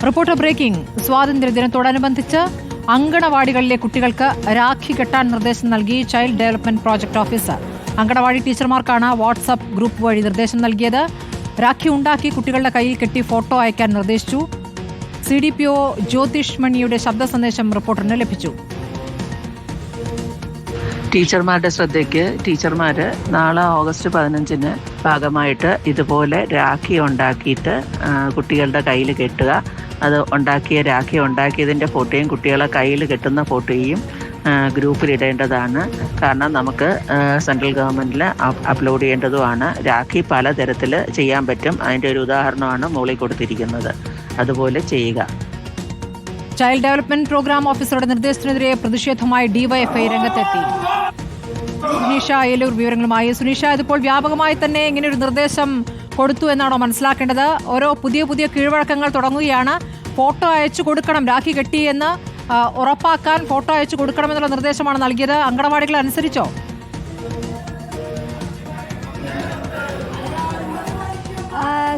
Reporter breaking. സ്വാതന്ത്ര്യദിനത്തോടനുബന്ധിച്ച് അങ്കണവാടികളിലെ കുട്ടികൾക്ക് രാഖി കെട്ടാൻ നിർദ്ദേശം നൽകി child development project officer. Anganwadi ടീച്ചർമാർക്കാണ് വാട്സ്ആപ്പ് ഗ്രൂപ്പ് വഴി നിർദ്ദേശം നൽകിയത്. രാഖി ഉണ്ടാക്കി കുട്ടികളുടെ കയ്യിൽ കെട്ടി ഫോട്ടോ അയക്കാൻ നിർദ്ദേശിച്ചു. CDPO ജ്യോതിഷ് മണിയുടെ ശബ്ദ സന്ദേശം റിപ്പോർട്ടറിന് ലഭിച്ചു. ടീച്ചർമാരുടെ ശ്രദ്ധയ്ക്ക്, ടീച്ചർമാർ നാളെ ഓഗസ്റ്റ് 15-ന് ഭാഗമായിട്ട് ഇതുപോലെ രാഖി ഉണ്ടാക്കിയിട്ട് കുട്ടികളുടെ കയ്യിൽ കെട്ടുക. അത് രാഖി ഉണ്ടാക്കിയതിൻ്റെ ഫോട്ടോയും കുട്ടികളെ കയ്യിൽ കെട്ടുന്ന ഫോട്ടോയും ഗ്രൂപ്പിലിടേണ്ടതാണ്. കാരണം നമുക്ക് സെൻട്രൽ ഗവൺമെൻറ്റിൽ അപ്ലോഡ് ചെയ്യേണ്ടതുമാണ്. രാഖി പലതരത്തിൽ ചെയ്യാൻ പറ്റും. അതിൻ്റെ ഒരു ഉദാഹരണമാണ് മുകളിൽ കൊടുത്തിരിക്കുന്നത്. അതുപോലെ ചെയ്യുക. ചൈൽഡ് ഡെവലപ്മെന്റ് പ്രോഗ്രാം ഓഫീസറുടെ നിർദ്ദേശത്തിനെതിരെ പ്രതിഷേധവുമായി DYFI രംഗത്തെത്തി. സുനീഷ അയലൂർ വിവരങ്ങളുമായി. സുനീഷ, ഇതിപ്പോൾ വ്യാപകമായി തന്നെ ഇങ്ങനെ ഒരു നിർദ്ദേശം കൊടുത്തു എന്നാണോ മനസ്സിലാക്കേണ്ടത്? ഓരോ പുതിയ കീഴ്വഴക്കങ്ങൾ തുടങ്ങുകയാണ്. ഫോട്ടോ അയച്ചു കൊടുക്കണം, രാഖി കെട്ടിയെന്ന് ഉറപ്പാക്കാൻ ഫോട്ടോ അയച്ചു കൊടുക്കണമെന്നുള്ള നിർദ്ദേശമാണ് നൽകിയത്. അങ്കണവാടികൾ അനുസരിച്ചോ?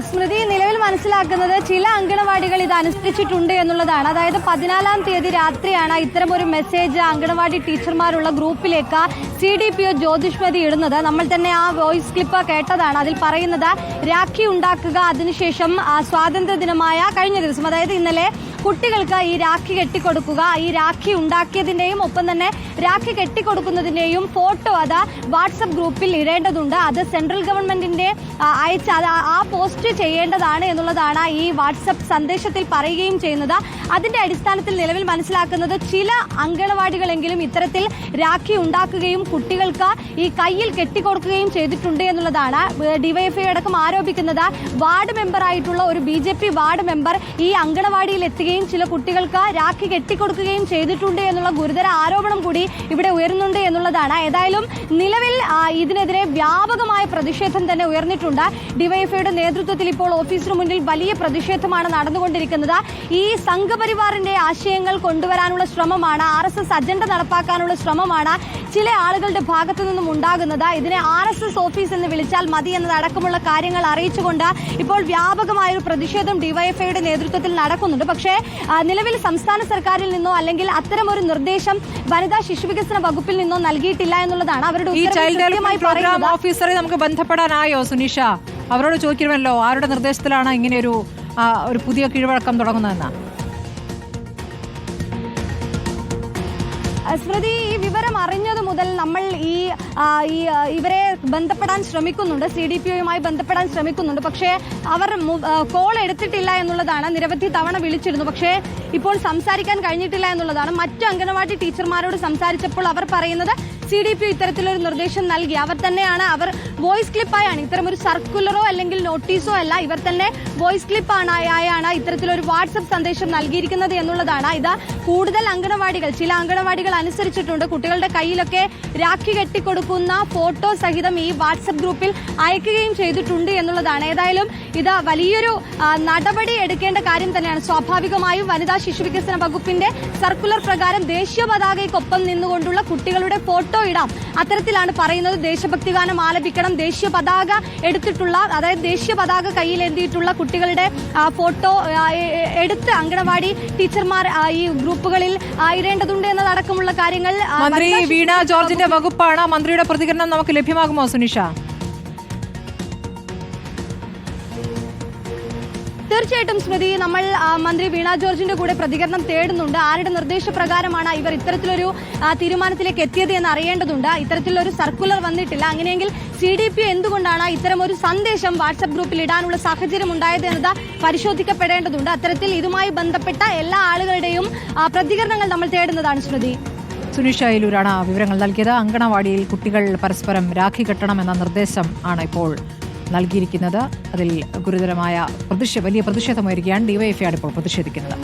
സ്മൃതി, നിലവിൽ മനസ്സിലാക്കുന്നത് ചില അങ്കണവാടികൾ ഇത് അനുസരിച്ചിട്ടുണ്ട് എന്നുള്ളതാണ്. അതായത് 14-ാം തീയതി രാത്രിയാണ് ഇത്തരമൊരു മെസ്സേജ് അങ്കണവാടി ടീച്ചർമാരുള്ള ഗ്രൂപ്പിലേക്ക് CDPO ജ്യോതിഷ്മതി ഇടുന്നത്. നമ്മൾ തന്നെ ആ വോയിസ് ക്ലിപ്പ് കേട്ടതാണ്. അതിൽ പറയുന്നത് രാഖി ഉണ്ടാക്കുക, അതിനുശേഷം സ്വാതന്ത്ര്യ ദിനമായ കഴിഞ്ഞ ദിവസം, അതായത് ഇന്നലെ, കുട്ടികൾക്ക് ഈ രാഖി കെട്ടിക്കൊടുക്കുക. ഈ രാഖി ഉണ്ടാക്കിയതിന്റെയും ഒപ്പം തന്നെ രാഖി കെട്ടിക്കൊടുക്കുന്നതിന്റെയും ഫോട്ടോ അത് വാട്സപ്പ് ഗ്രൂപ്പിൽ ഇടേണ്ടതുണ്ട്. അത് സെൻട്രൽ ഗവൺമെന്റിന്റെ അയച്ച ആ പോസ്റ്റ് ചെയ്യേണ്ടതാണ് എന്നുള്ളതാണ് ഈ വാട്സപ്പ് സന്ദേശത്തിൽ പറയുകയും ചെയ്യുന്നത്. അതിന്റെ അടിസ്ഥാനത്തിൽ നിലവിൽ മനസ്സിലാക്കുന്നത് ചില അങ്കണവാടികളെങ്കിലും ഇത്തരത്തിൽ രാഖി ഉണ്ടാക്കുകയും കുട്ടികൾക്ക് ഈ കയ്യിൽ കെട്ടിക്കൊടുക്കുകയും ചെയ്തിട്ടുണ്ട് എന്നുള്ളതാണ്. DYFI അടക്കം ആരോപിക്കുന്നത് വാർഡ് മെമ്പറായിട്ടുള്ള ഒരു BJP വാർഡ് മെമ്പർ ഈ അങ്കണവാടിയിൽ എത്തുകയും ചില കുട്ടികൾക്ക് രാഖി കെട്ടിക്കൊടുക്കുകയും ചെയ്തിട്ടുണ്ട് എന്നുള്ള ഗുരുതര ആരോപണം കൂടി ഇവിടെ ഉയരുന്നുണ്ട് എന്നുള്ളതാണ്. ഏതായാലും നിലവിൽ ഇതിനെതിരെ വ്യാപകമായ പ്രതിഷേധം തന്നെ ഉയർന്നിട്ടുണ്ട്. DYFIയുടെ നേതൃത്വത്തിൽ ഇപ്പോൾ ഓഫീസിന് മുന്നിൽ വലിയ പ്രതിഷേധമാണ് നടന്നുകൊണ്ടിരിക്കുന്നത്. ഈ സംഘപരിവാറിന്റെ ആശയങ്ങൾ കൊണ്ടുവരാനുള്ള ശ്രമമാണ്, RSS അജണ്ട നടപ്പാക്കാനുള്ള ശ്രമമാണ് ചില ആളുകളുടെ ഭാഗത്തു നിന്നും ഉണ്ടാകുന്നത്. ഇതിനെ RSS ഓഫീസ് എന്ന് വിളിച്ചാൽ മതി എന്നതടക്കമുള്ള കാര്യങ്ങൾ അറിയിച്ചുകൊണ്ട് ഇപ്പോൾ വ്യാപകമായ ഒരു പ്രതിഷേധം DYFIയുടെ നേതൃത്വത്തിൽ നടക്കുന്നുണ്ട്. പക്ഷേ നിലവിൽ സംസ്ഥാന സർക്കാരിൽ നിന്നോ അല്ലെങ്കിൽ അത്തരമൊരു നിർദ്ദേശം വനിതാ ശിശുവികസന വകുപ്പിൽ നിന്നോ നൽകിയിട്ടില്ല എന്നുള്ളതാണ് അവരുടെ പ്രോഗ്രാം ഓഫീസറെ നമുക്ക് ബന്ധപ്പെടാനായോ സുനീഷ? അവരോട് ചോദിക്കണമല്ലോ, ആരുടെ നിർദ്ദേശത്തിലാണ് ഇങ്ങനെ ഒരു പുതിയ കീഴ്വഴക്കം തുടങ്ങുന്നതെന്ന്. സ്മൃതി, ഈ വിവരം അറിഞ്ഞതു മുതൽ നമ്മൾ ഇവരെ ബന്ധപ്പെടാൻ ശ്രമിക്കുന്നുണ്ട്, CDPOയുമായി ബന്ധപ്പെടാൻ ശ്രമിക്കുന്നുണ്ട്. പക്ഷേ അവർ കോൾ എടുത്തിട്ടില്ല എന്നുള്ളതാണ്. നിരവധി തവണ വിളിച്ചിരുന്നു, പക്ഷേ ഇപ്പോൾ സംസാരിക്കാൻ കഴിഞ്ഞിട്ടില്ല എന്നുള്ളതാണ്. മറ്റു അംഗനവാടി ടീച്ചർമാരോട് സംസാരിച്ചപ്പോൾ അവർ പറയുന്നത് CDPO ഇത്തരത്തിലൊരു നിർദ്ദേശം നൽകി. അവർ തന്നെയാണ്, അവർ വോയിസ് ക്ലിപ്പായാണ്, ഇത്തരമൊരു സർക്കുലറോ അല്ലെങ്കിൽ നോട്ടീസോ അല്ല, ഇവർ തന്നെ വോയിസ് ക്ലിപ്പായാണ് ഇത്തരത്തിലൊരു വാട്സപ്പ് സന്ദേശം നൽകിയിരിക്കുന്നത് എന്നുള്ളതാണ്. ഇത് കൂടുതൽ അംഗനവാടികൾ, ചില അംഗനവാടികൾ അനുസരിച്ചിട്ടുണ്ട്. കുട്ടികളുടെ കയ്യിലൊക്കെ രാഖി കെട്ടിക്കൊടുക്കുന്ന ഫോട്ടോ സഹിതം ഈ വാട്സപ്പ് ഗ്രൂപ്പിൽ അയക്കുകയും ചെയ്തിട്ടുണ്ട് എന്നുള്ളതാണ്. ഏതായാലും ഇത് വലിയൊരു നടപടി എടുക്കേണ്ട കാര്യം തന്നെയാണ്. സ്വാഭാവികമായും വനിതാ ശിശുവികസന വകുപ്പിന്റെ സർക്കുലർ പ്രകാരം ദേശീയ പതാകയ്ക്കൊപ്പം നിന്നുകൊണ്ടുള്ള കുട്ടികളുടെ ഫോട്ടോ ഇടാം. അത്തരത്തിലാണ് പറയുന്നത്. ദേശഭക്തി ഗാനം ആലപിക്കണം, ദേശീയ പതാക എടുത്തിട്ടുള്ള, അതായത് ദേശീയ പതാക കയ്യിലേന്തിയിട്ടുള്ള കുട്ടികളുടെ ഫോട്ടോ എടുത്ത് അങ്കണവാടി ടീച്ചർമാർ ഈ ഗ്രൂപ്പുകളിൽ ഇടേണ്ടതുണ്ട് എന്നതടക്കമുള്ള കാര്യങ്ങൾ മന്ത്രി വീണ ജോർജിന്റെ വകുപ്പാണ്. മന്ത്രിയുടെ പ്രതികരണം നമുക്ക് ലഭ്യമാകുമോ സുനിഷ? തീർച്ചയായിട്ടും സ്മൃതി, നമ്മൾ മന്ത്രി വീണ ജോർജിന്റെ കൂടെ പ്രതികരണം തേടുന്നുണ്ട്. ആരുടെ നിർദ്ദേശപ്രകാരമാണ് ഇവർ ഇത്തരത്തിലൊരു തീരുമാനത്തിലേക്ക് എത്തിയത് എന്ന് അറിയേണ്ടതുണ്ട്. ഇത്തരത്തിലൊരു സർക്കുലർ വന്നിട്ടില്ല. അങ്ങനെയെങ്കിൽ CDPO എന്തുകൊണ്ടാണ് ഇത്തരമൊരു സന്ദേശം വാട്സ്ആപ്പ് ഗ്രൂപ്പിൽ ഇടാനുള്ള സാഹചര്യം ഉണ്ടായത് എന്നത് പരിശോധിക്കപ്പെടേണ്ടതുണ്ട്. അത്തരത്തിൽ ഇതുമായി ബന്ധപ്പെട്ട എല്ലാ ആളുകളുടെയും പ്രതികരണങ്ങൾ നമ്മൾ തേടുന്നതാണ്. സ്മൃതി, സുനീഷ അയലൂരാണ് വിവരങ്ങൾ നൽകിയത്. അങ്കണവാടിയിൽ കുട്ടികൾ പരസ്പരം രാഖി കെട്ടണമെന്ന നിർദ്ദേശം ആണ് ഇപ്പോൾ നൽകിയിരിക്കുന്നത്. അതിൽ ഗുരുതരമായ വലിയ പ്രതിഷേധമായിരിക്കുകയാണ്. DYFI ആണ് ഇപ്പോൾ പ്രതിഷേധിക്കുന്നത്.